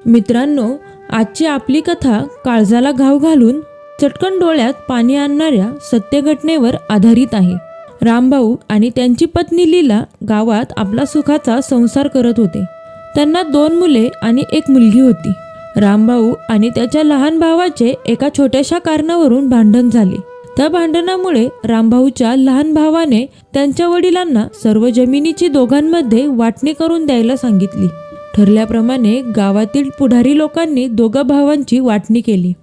मित्रांनो, आजची आपली कथा काळजाला घाव घालून चटकन डोळ्यात पाणी आणणाऱ्या सत्य घटनेवर आधारित आहे. रामभाऊ आणि त्यांची पत्नी लीला गावात आपला सुखाचा संसार करत होते. त्यांना 2 मुले आणि 1 मुलगी होती. रामभाऊ आणि त्याच्या लहान भावाचे एका छोट्याशा कारणावरून भांडण झाले. त्या भांडणामुळे रामभाऊच्या लहान भावाने त्यांच्या वडिलांना सर्व जमिनीची दोघांमध्ये वाटणी करून द्यायला सांगितली. ठरल्याप्रमाणे गावातील पुढारी लोकांनी दोघा भावांची वाटणी केली.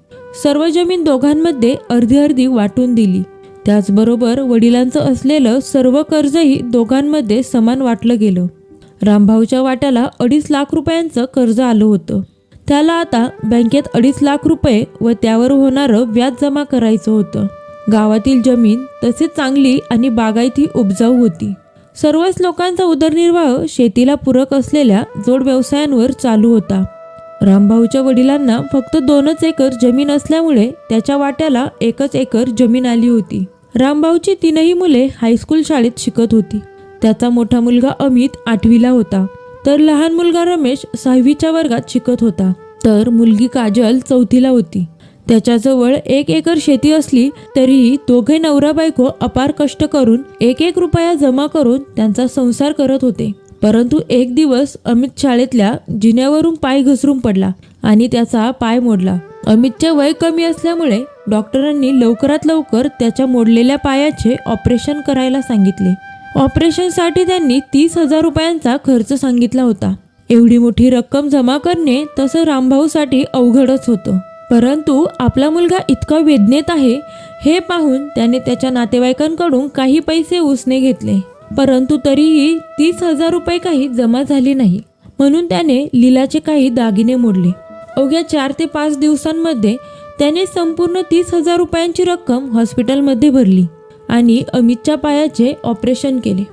सर्व जमीन दोघांमध्ये अर्धी अर्धी वाटून दिली. त्याचबरोबर वडिलांचं असलेलं सर्व कर्जही दोघांमध्ये समान वाटलं गेलं. रामभाऊच्या वाट्याला 2.5 लाख रुपयांचं कर्ज आलं होतं. त्याला आता बँकेत 2.5 लाख रुपये व त्यावर होणारं व्याज जमा करायचं होतं. गावातील जमीन तसेच चांगली आणि बागायती उपजाऊ होती. सर्वच लोकांचा उदरनिर्वाह शेतीला पूरक असलेल्या जोड व्यवसायांवर चालू होता. रामभाऊच्या वडिलांना फक्त 2च एकर जमीन असल्यामुळे त्याच्या वाट्याला 1च एकर जमीन आली होती. रामभाऊची 3ही मुले हायस्कूल शाळेत शिकत होती. त्याचा मोठा मुलगा अमित 8वीला होता, तर लहान मुलगा रमेश 6वीच्या वर्गात शिकत होता, तर मुलगी काजल 4थीला होती. त्याच्याजवळ 1 एकर शेती असली तरीही दोघे नवरा बायको अपार कष्ट करून 1 रुपया जमा करून त्यांचा संसार करत होते. परंतु एक दिवस अमित शाळेतल्या जिन्यावरून पाय घसरून पडला आणि त्याचा पाय मोडला. अमितचे वय कमी असल्यामुळे डॉक्टरांनी लवकरात लवकर त्याच्या मोडलेल्या पायाचे ऑपरेशन करायला सांगितले. ऑपरेशनसाठी त्यांनी 30,000 रुपयांचा खर्च सांगितला होता. एवढी मोठी रक्कम जमा करणे तसं रामभाऊसाठी अवघडच होतं. परंतु आपला मुलगा इतका वेदनेत आहे हे पाहून त्याने त्याच्या नातेवाईकांकडून काही पैसे उसने घेतले. परंतु तरीही 30,000 रुपये काही जमा झाले नाही, म्हणून त्याने लीलाचे काही दागिने मोडले. अवघ्या 4 ते 5 दिवसांमध्ये त्याने संपूर्ण 30,000 रुपयांची रक्कम हॉस्पिटलमध्ये भरली आणि अमितच्या पायाचे ऑपरेशन केले.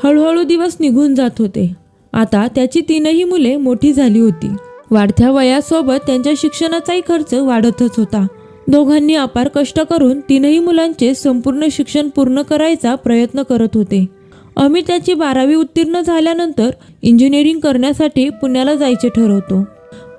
हळूहळू दिवस निघून जात होते. आता त्याची 3ही मुले मोठी झाली होती. वाढत्या वयासोबत त्यांच्या शिक्षणाचाही खर्च वाढतच होता. दोघांनी अपार कष्ट करून 3ही मुलांचे संपूर्ण शिक्षण पूर्ण करायचा प्रयत्न करत होते. अमित त्याची 12वी उत्तीर्ण झाल्यानंतर इंजिनिअरिंग करण्यासाठी पुण्याला जायचे ठरवतो.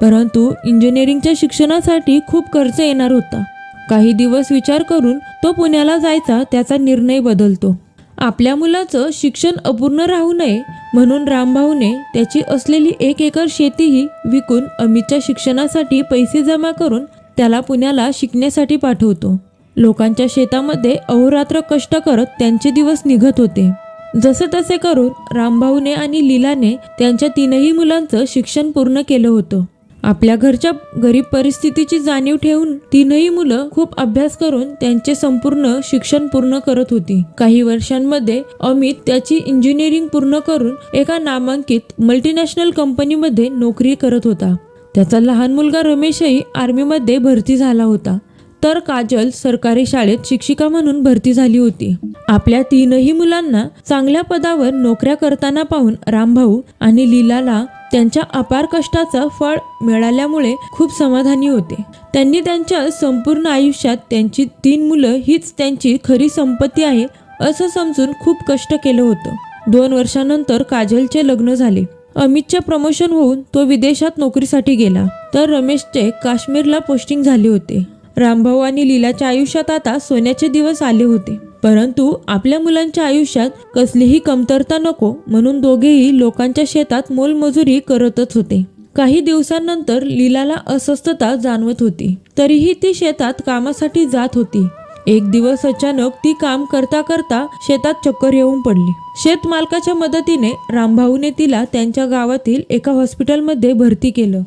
परंतु इंजिनिअरिंगच्या शिक्षणासाठी खूप खर्च येणार होता. काही दिवस विचार करून तो पुण्याला जायचा त्याचा निर्णय बदलतो. आपल्या मुलाचं शिक्षण अपूर्ण राहू नये म्हणून रामभाऊने त्याची असलेली 1 एकर शेतीही विकून अमितच्या शिक्षणासाठी पैसे जमा करून त्याला पुण्याला शिकण्यासाठी पाठवतो. लोकांच्या शेतामध्ये अहोरात्र कष्ट करत त्यांचे दिवस निघत होते. जसे तसे करून रामभाऊने आणि लीलाने त्यांच्या 3ही मुलांचं शिक्षण पूर्ण केलं होतं. आपल्या घरच्या गरीब परिस्थितीची जाणीव ठेवून 3ही मुलं खूप अभ्यास करून त्यांचे संपूर्ण शिक्षण पूर्ण करत होती. काही वर्षांमध्ये अमित त्याची इंजिनिअरिंग पूर्ण करून एका नामांकित मल्टीनॅशनल कंपनीमध्ये नोकरी करत होता. त्याचा लहान मुलगा रमेशही आर्मीमध्ये भरती झाला होता, तर काजल सरकारी शाळेत शिक्षिका म्हणून भरती झाली होती. आपल्या 3ही मुलांना चांगल्या पदावर नोकऱ्या करताना पाहून रामभाऊ आणि लीलाला त्यांच्या अपार कष्टाचं फळ मिळाल्यामुळे खूप समाधानी होते. त्यांनी त्यांच्या संपूर्ण आयुष्यात त्यांची 3 मुलं हीच त्यांची खरी संपत्ती आहे असं समजून खूप कष्ट केलं होतं. 2 वर्षांनंतर काजलचे लग्न झाले. अमितचे प्रमोशन होऊन तो विदेशात नोकरीसाठी गेला, तर रमेशचे काश्मीरला पोस्टिंग झाले होते. रामभाऊ आणि लीलाच्या आयुष्यात आता सोन्याचे दिवस आले होते. परंतु आपल्या मुलांच्या आयुष्यात कसलीही कमतरता नको म्हणून दोघेही लोकांच्या शेतात मोलमजुरी करतच होते. काही दिवसांनंतर लीलाला अस्वस्थता जाणवत होती, तरीही ती शेतात कामासाठी जात होती. एक दिवस अचानक ती काम करता करता शेतात चक्कर येऊन पडली. शेतमालकाच्या मदतीने रामभाऊने तिला त्यांच्या गावातील एका हॉस्पिटलमध्ये भरती केलं.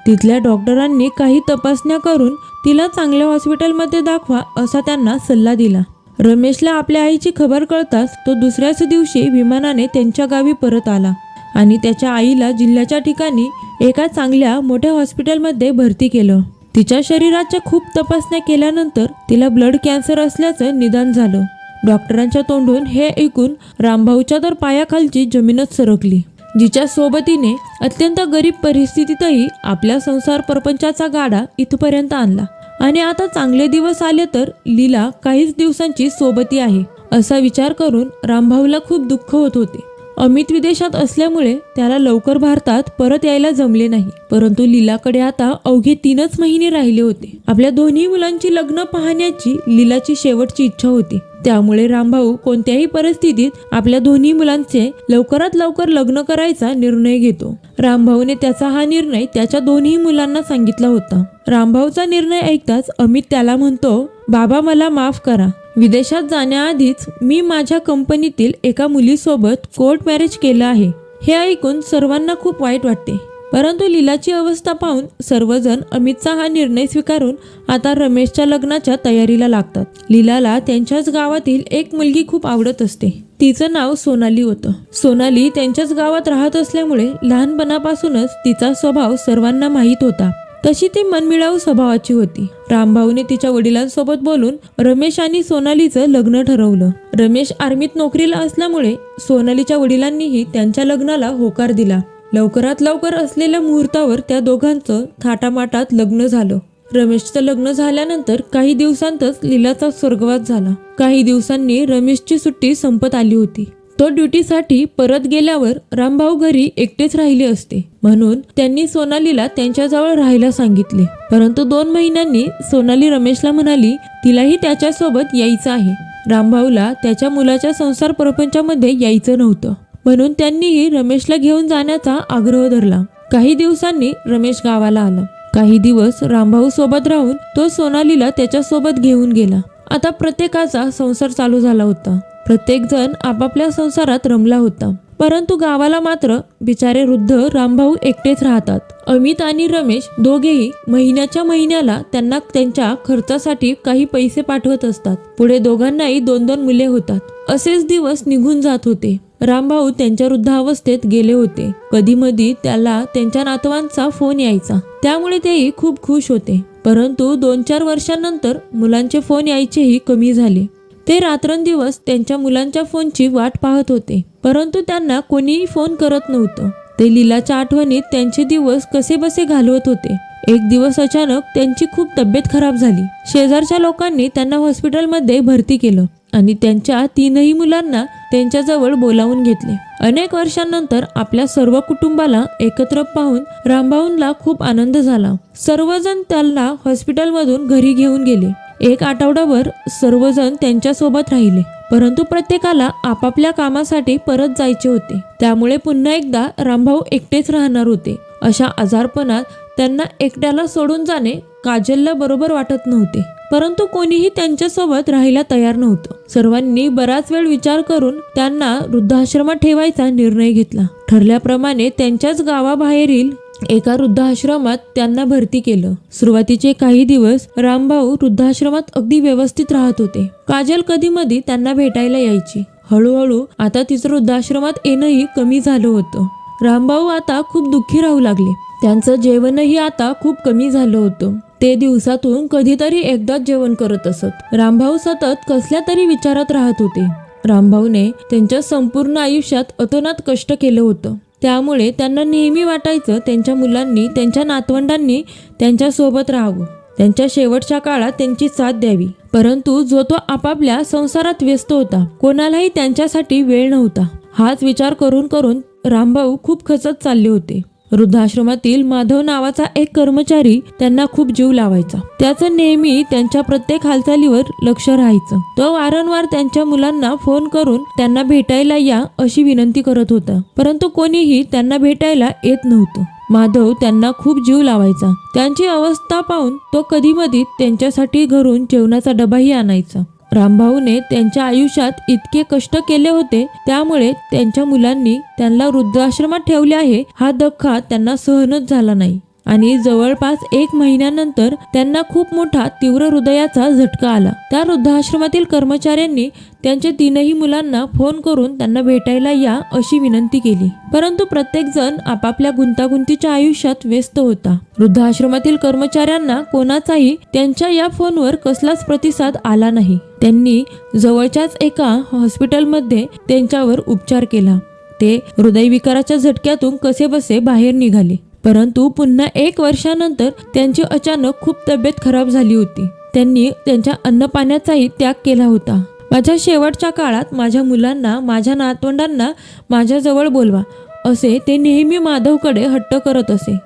तिथल्या डॉक्टरांनी काही तपासण्या करून तिला चांगल्या हॉस्पिटलमध्ये दाखवा असा त्यांना सल्ला दिला. रमेशला आपल्या आईची खबर कळताच तो दुसऱ्याच दिवशी विमानाने त्यांच्या गावी परत आला आणि त्याच्या आईला जिल्ह्याच्या ठिकाणी एका चांगल्या मोठ्या हॉस्पिटलमध्ये भरती केलं. तिच्या शरीराच्या खूप तपासण्या केल्यानंतर तिला ब्लड कॅन्सर असल्याचं निदान झालं. डॉक्टरांच्या तोंडून हे ऐकून रामभाऊच्या तर पायाखालची जमीनच सरकली. जिच्या सोबतीने अत्यंत गरीब परिस्थितीतही आपल्या संसार प्रपंचाचा गाडा इथपर्यंत आणला आणि आता चांगले दिवस आले तर लीला काहीच दिवसांची सोबती आहे असा विचार करून रामभाऊला खूप दुःख होत होते. अमित विदेशात असल्यामुळे त्याला लवकर भारतात परत यायला जमले नाही. परंतु लीलाकडे आता अवघे 3च महिने राहिले होते. आपल्या दोन्ही मुलांची लग्न पाहण्याची लीलाची शेवटची इच्छा होती. त्यामुळे रामभाऊ कोणत्याही परिस्थितीत आपल्या दोन्ही मुलांचे लवकरात लवकर लग्न करायचा निर्णय घेतो. रामभाऊने त्याचा हा निर्णय त्याच्या दोन्ही मुलांना सांगितला होता. रामभाऊचा निर्णय ऐकताच अमित त्याला म्हणतो, बाबा मला माफ करा. विदेशात जाण्याआधीच मी माझ्या कंपनीतील एका मुलीसोबत कोर्ट मॅरेज केलं आहे. हे ऐकून सर्वांना खूप वाईट वाटते. परंतु लीलाची अवस्था पाहून सर्वजण अमितचा हा निर्णय स्वीकारून आता रमेशच्या लग्नाच्या तयारीला लागतात. लीलाला त्यांच्याच गावातील एक मुलगी खूप आवडत असते. तिचं नाव सोनाली होतं. सोनाली त्यांच्याच गावात राहत असल्यामुळे लहानपणापासूनच तिचा स्वभाव सर्वांना माहीत होता. तशी ती मनमिळावू स्वभावाची होती. रामभाऊने तिच्या वडिलांसोबत बोलून रमेश आणि सोनालीचं लग्न ठरवलं. रमेश आर्मीत नोकरीला असल्यामुळे सोनालीच्या वडिलांनीही त्यांच्या लग्नाला होकार दिला. लवकरात लवकर असलेल्या मुहूर्तावर त्या दोघांचं थाटामाटात लग्न झालं. रमेशचं लग्न झाल्यानंतर काही दिवसांतच लीलाचा स्वर्गवास झाला. काही दिवसांनी रमेशची सुट्टी संपत आली होती. तो ड्युटीसाठी परत गेल्यावर रामभाऊ घरी एकटेच राहिले असते, म्हणून त्यांनी सोनालीला त्यांच्याजवळ राहायला सांगितले. परंतु 2 महिन्यांनी सोनाली रमेशला म्हणाली तिलाही त्याच्यासोबत यायचं आहे. रामभाऊला त्याच्या मुलाच्या संसार प्रपंचामध्ये यायचं नव्हतं, म्हणून त्यांनीही रमेशला घेऊन जाण्याचा आग्रह धरला. काही दिवसांनी रमेश गावाला आला. काही दिवस रामभाऊ सोबत राहून तो सोनालीला त्याच्यासोबत घेऊन गेला. आता प्रत्येकाचा संसार चालू झाला होता. प्रत्येक जण आपापल्या संसारात रमला होता. परंतु गावाला मात्र बिचारे वृद्ध रामभाऊ एकटेच राहतात. अमित आणि रमेश दोघेही महिन्याच्या महिन्याला त्यांना त्यांच्या खर्चासाठी काही पैसे पाठवत असतात. पुढे दोघांनाही 2-2 मुले होतात. असेच दिवस निघून जात होते. रामभाऊ त्यांच्या वृद्धावस्थेत गेले होते. कधी मधी त्याला त्यांच्या नातवांचा फोन यायचा, त्यामुळे तेही खूप खुश होते. परंतु 2-4 वर्षांनंतर मुलांचे फोन यायचेही कमी झाले. ते रात्रंदिवस त्यांच्या मुलांच्या फोनची वाट पाहत होते, परंतु त्यांना कोणीही फोन करत नव्हतं. ते लीलाच्या आठवणीत त्यांचे दिवस कसेबसे घालवत होते. एक दिवस अचानक त्यांची खूप तब्येत खराब झाली. शेजारच्या लोकांनी त्यांना हॉस्पिटलमध्ये भरती केलं आणि त्यांच्या 3ही मुलांना त्यांच्याजवळ बोलावून घेतले. अनेक वर्षांनंतर आपल्या सर्व कुटुंबाला एकत्र पाहून रामभाऊंना खूप आनंद झाला. सर्वजण त्यांना हॉस्पिटलमधून घरी घेऊन गेले. 1 आठवडाभर सर्वजण त्यांच्या सोबत राहिले, परंतु प्रत्येकाला आपापल्या कामासाठी परत जायचे होते. त्यामुळे पुन्हा एकदा रामभाऊ एकटेच राहणार होते. अशा आजारपणात त्यांना एकट्याला सोडून जाणे काजलला बरोबर वाटत नव्हते. परंतु कोणीही त्यांच्यासोबत राहायला तयार नव्हतं. सर्वांनी बराच वेळ विचार करून त्यांना वृद्धाश्रमात ठेवायचा निर्णय घेतला. ठरल्याप्रमाणे त्यांच्याच गावाबाहेरील एका वृद्धाश्रमात त्यांना भरती केलं. सुरुवातीचे काही दिवस रामभाऊ वृद्धाश्रमात अगदी व्यवस्थित राहत होते. काजल कधी मधी त्यांना भेटायला यायची. हळूहळू आता तिचं वृद्धाश्रमात येणंही कमी झालं होतं. रामभाऊ आता खूप दुःखी राहू लागले. त्यांचं जेवणही आता खूप कमी झालं होतं. ते दिवसातून कधीतरी एकदाच जेवण करत असत. रामभाऊ सतत कसल्या तरी विचारात राहत होते. रामभाऊने त्यांच्या संपूर्ण आयुष्यात अतोनात कष्ट केलं होतं. त्यामुळे त्यांना नेहमी वाटायचं त्यांच्या मुलांनी, त्यांच्या नातवंडांनी त्यांच्या सोबत राहावं, त्यांच्या शेवटच्या काळात त्यांची साथ द्यावी. परंतु जो तो आपापल्या संसारात व्यस्त होता, कोणालाही त्यांच्यासाठी वेळ नव्हता. हाच विचार करून करून रामभाऊ खूप खचत चालले होते. वृद्धाश्रमातील माधव नावाचा एक कर्मचारी त्यांना खूप जीव लावायचा. त्याचं नेहमी त्यांच्या प्रत्येक हालचालीवर लक्ष राहायचं. तो वारंवार त्यांच्या मुलांना फोन करून त्यांना भेटायला या अशी विनंती करत होता, परंतु कोणीही त्यांना भेटायला येत नव्हतं. माधव त्यांना खूप जीव लावायचा. त्यांची अवस्था पाहून तो कधीमधी त्यांच्यासाठी घरून जेवणाचा डबाही आणायचा. रामभाऊने त्यांच्या आयुष्यात इतके कष्ट केले होते, त्यामुळे त्यांच्या मुलांनी त्यांना वृद्धाश्रमात ठेवले आहे हा धक्का त्यांना सहनच झाला नाही. आणि जवळपास 1 महिन्यानंतर त्यांना खूप मोठा तीव्र हृदयाचा झटका आला. त्या वृद्धाश्रमातील कर्मचाऱ्यांनी त्यांच्या 3ही मुलांना फोन करून त्यांना भेटायला या अशी विनंती केली, परंतु प्रत्येक जण आपापल्या गुंतागुंतीच्या आयुष्यात व्यस्त होता. वृद्धाश्रमातील कर्मचाऱ्यांना कोणाचाही त्यांच्या या फोनवर कसलाच प्रतिसाद आला नाही. त्यांनी जवळच्याच एका हॉस्पिटलमध्ये त्यांच्यावर उपचार केला. ते हृदयविकाराच्या झटक्यातून कसेबसे बाहेर निघाले. परंतु पुन्हा 1 वर्षानंतर त्यांची अचानक खूप तब्येत खराब झाली होती. त्यांनी त्यांच्या अन्नपाण्याचाही त्याग केला होता. माझ्या शेवटच्या काळात माझ्या मुलांना, माझ्या नातवंडांना माझ्याजवळ बोलवा, असे ते नेहमी माधवकडे हट्ट करत असे.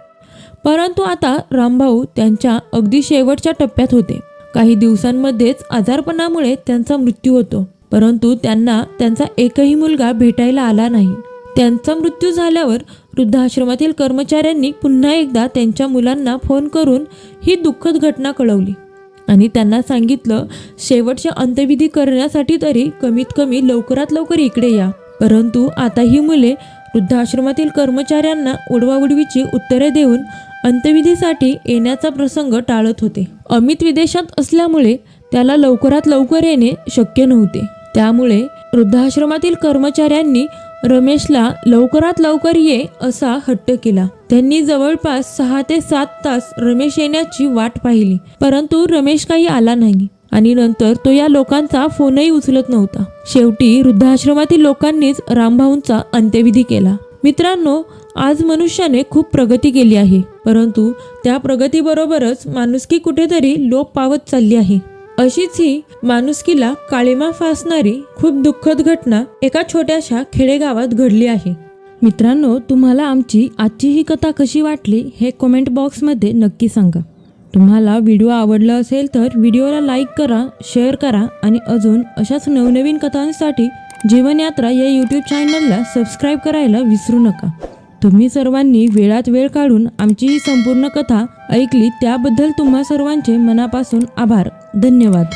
परंतु आता रामभाऊ त्यांच्या अगदी शेवटच्या टप्प्यात होते. काही दिवसांमध्येच आजारपणामुळे त्यांचा मृत्यू होतो. परंतु त्यांना त्यांचा एकही मुलगा भेटायला आला नाही. त्यांचा मृत्यू झाल्यावर वृद्धाश्रमातील कर्मचाऱ्यांनी पुन्हा एकदा त्यांच्या मुलांना फोन करून ही दुःखद घटना कळवली आणि त्यांना सांगितलं, शेवटचे अंत्यविधी करण्यासाठी तरी कमीत कमी लवकरात लवकर इकडे या. परंतु आता ही मुले वृद्धाश्रमातील कर्मचाऱ्यांना उडवाउडवीची उत्तरे देऊन अंत्यविधीसाठी येण्याचा प्रसंग टाळत होते. अमित विदेशात असल्यामुळे त्याला लवकरात लवकर येणे शक्य नव्हते. त्यामुळे वृद्धाश्रमातील कर्मचाऱ्यांनी रमेशला लवकरात लवकर ये असा हट्ट केला. त्यांनी जवळपास 6 ते 7 तास रमेश येण्याची वाट पाहिली, परंतु रमेश काही आला नाही आणि नंतर तो या लोकांचा फोनही उचलत नव्हता. शेवटी वृद्धाश्रमातील लोकांनीच रामभाऊंचा अंत्यविधी केला. मित्रांनो, आज मनुष्याने खूप प्रगती केली आहे, परंतु त्या प्रगतीबरोबरच माणुसकी कुठेतरी लोप पावत चालली आहे. अशीच ही माणुसकीला काळिमा फासणारी खूप दुःखद घटना एका छोट्याशा खेडेगावात घडली आहे. मित्रांनो, तुम्हाला आमची आजची ही कथा कशी वाटली हे कमेंट बॉक्समध्ये नक्की सांगा. तुम्हाला व्हिडिओ आवडला असेल तर व्हिडिओला लाईक करा, शेअर करा आणि अजून अशाच नवनवीन कथांसाठी जीवनयात्रा या यूट्यूब चॅनलला सबस्क्राईब करायला विसरू नका. तुम्ही सर्वांनी वेळात वेळ काढून आमची ही संपूर्ण कथा ऐकली त्याबद्दल तुम्हा सर्वांचे मनापासून आभार. धन्यवाद.